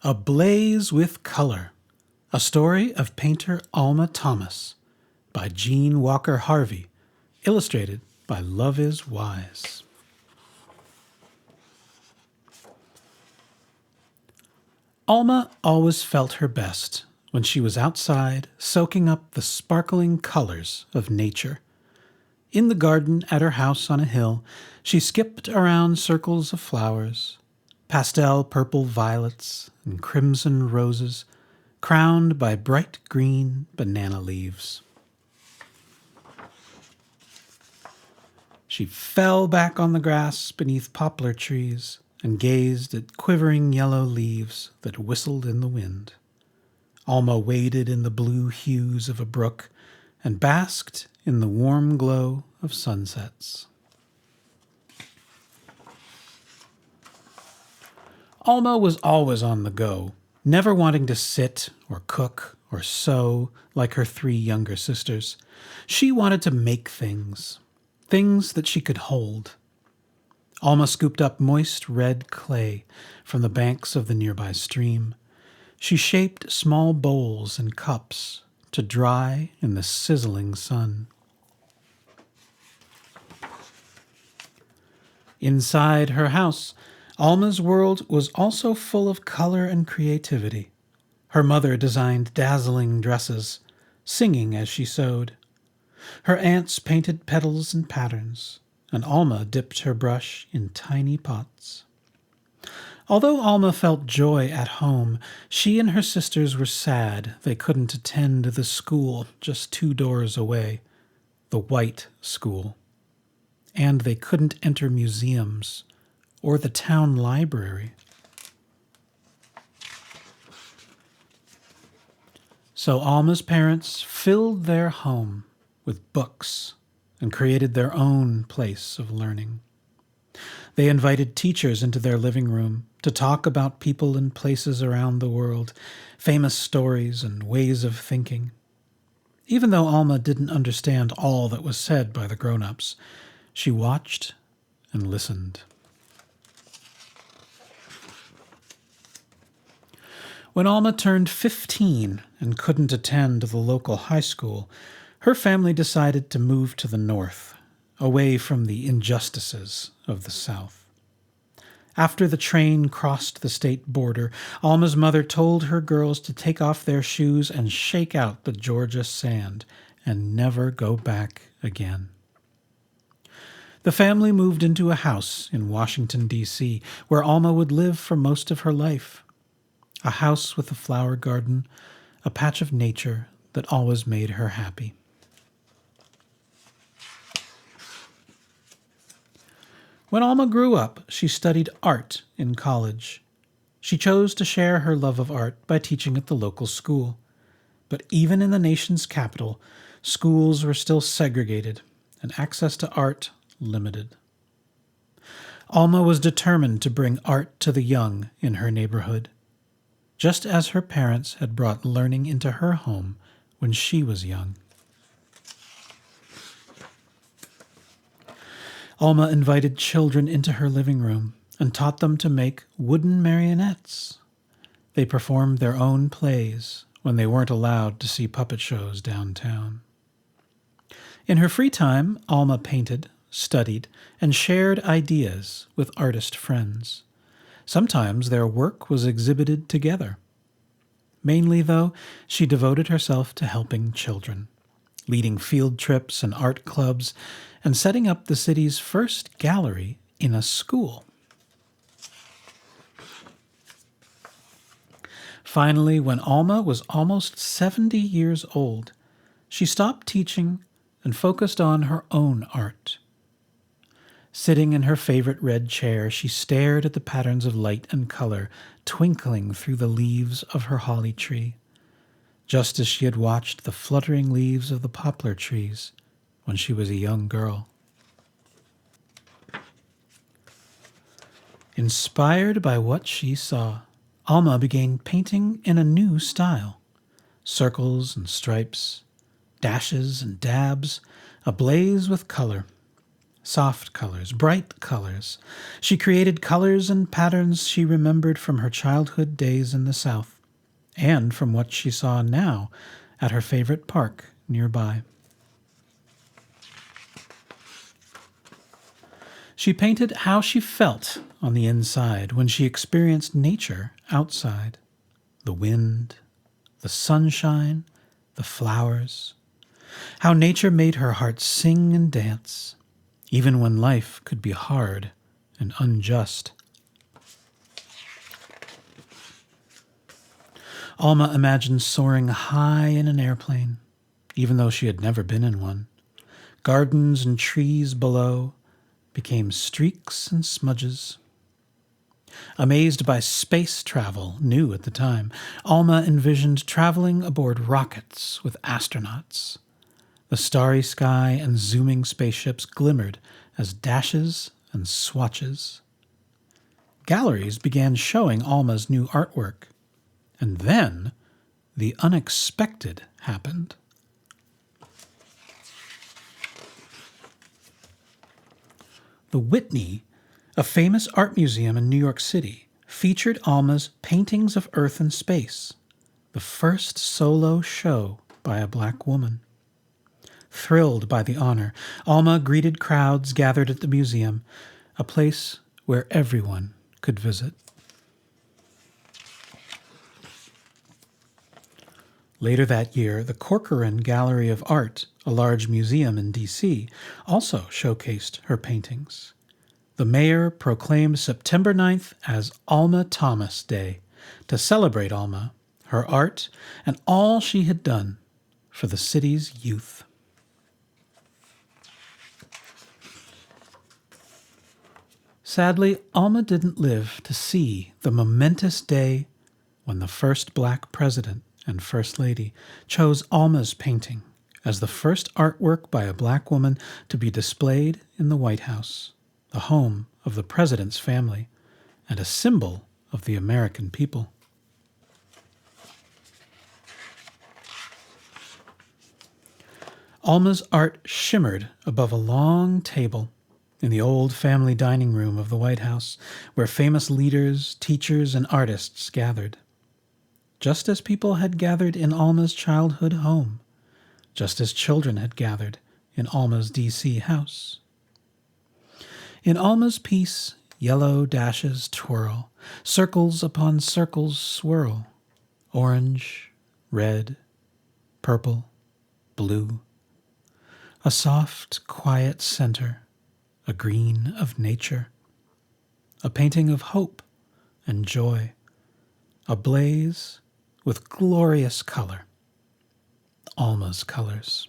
Ablaze with Color, a story of painter Alma Thomas by Jeanne Walker Harvey, illustrated by Loveis. Alma always felt her best when she was outside soaking up the sparkling colors of nature. In the garden at her house on a hill, she skipped around circles of flowers, pastel purple violets and crimson roses, crowned by bright green banana leaves. She fell back on the grass beneath poplar trees and gazed at quivering yellow leaves that whistled in the wind. Alma waded in the blue hues of a brook and basked in the warm glow of sunsets. Alma was always on the go, never wanting to sit or cook or sew like her three younger sisters. She wanted to make things that she could hold. Alma scooped up moist red clay from the banks of the nearby stream. She shaped small bowls and cups to dry in the sizzling sun. Inside her house, Alma's world was also full of color and creativity. Her mother designed dazzling dresses, singing as she sewed. Her aunts painted petals and patterns, and Alma dipped her brush in tiny pots. Although Alma felt joy at home, she and her sisters were sad they couldn't attend the school just 2 doors away, the white school. And they couldn't enter museums or the town library. So Alma's parents filled their home with books and created their own place of learning. They invited teachers into their living room to talk about people and places around the world, famous stories and ways of thinking. Even though Alma didn't understand all that was said by the grown-ups, she watched and listened. When Alma turned 15 and couldn't attend the local high school, her family decided to move to the north, away from the injustices of the South. After the train crossed the state border, Alma's mother told her girls to take off their shoes and shake out the Georgia sand and never go back again. The family moved into a house in Washington, D.C., where Alma would live for most of her life. A house with a flower garden, a patch of nature that always made her happy. When Alma grew up, she studied art in college. She chose to share her love of art by teaching at the local school. But even in the nation's capital, schools were still segregated and access to art limited. Alma was determined to bring art to the young in her neighborhood, just as her parents had brought learning into her home when she was young. Alma invited children into her living room and taught them to make wooden marionettes. They performed their own plays when they weren't allowed to see puppet shows downtown. In her free time, Alma painted, studied, and shared ideas with artist friends. Sometimes their work was exhibited together. Mainly, though, she devoted herself to helping children, leading field trips and art clubs, and setting up the city's first gallery in a school. Finally, when Alma was almost 70 years old, she stopped teaching and focused on her own art. Sitting in her favorite red chair, she stared at the patterns of light and color twinkling through the leaves of her holly tree, just as she had watched the fluttering leaves of the poplar trees when she was a young girl. Inspired by what she saw, Alma began painting in a new style. Circles and stripes, dashes and dabs, ablaze with color. soft colors, bright colors. She created colors and patterns she remembered from her childhood days in the South, and from what she saw now at her favorite park nearby. She painted how she felt on the inside when she experienced nature outside. The wind, the sunshine, the flowers. How nature made her heart sing and dance, even when life could be hard and unjust. Alma imagined soaring high in an airplane, even though she had never been in one. Gardens and trees below became streaks and smudges. Amazed by space travel, new at the time, Alma envisioned traveling aboard rockets with astronauts. The starry sky and zooming spaceships glimmered as dashes and swatches. Galleries began showing Alma's new artwork, and then the unexpected happened. The Whitney, a famous art museum in New York City, featured Alma's Paintings of Earth and Space, the first solo show by a black woman. Thrilled by the honor, Alma greeted crowds gathered at the museum, a place where everyone could visit. Later that year, the Corcoran Gallery of Art, a large museum in D.C., also showcased her paintings. The mayor proclaimed September 9th as Alma Thomas Day to celebrate Alma, her art, and all she had done for the city's youth. Sadly, Alma didn't live to see the momentous day when the first black president and First Lady chose Alma's painting as the first artwork by a black woman to be displayed in the White House, the home of the president's family, and a symbol of the American people. Alma's art shimmered above a long table in the old family dining room of the White House, where famous leaders, teachers, and artists gathered. Just as people had gathered in Alma's childhood home, just as children had gathered in Alma's D.C. house. In Alma's piece, yellow dashes twirl, circles upon circles swirl, orange, red, purple, blue. A soft, quiet center, a green of nature, a painting of hope and joy, ablaze with glorious color, Alma's colors.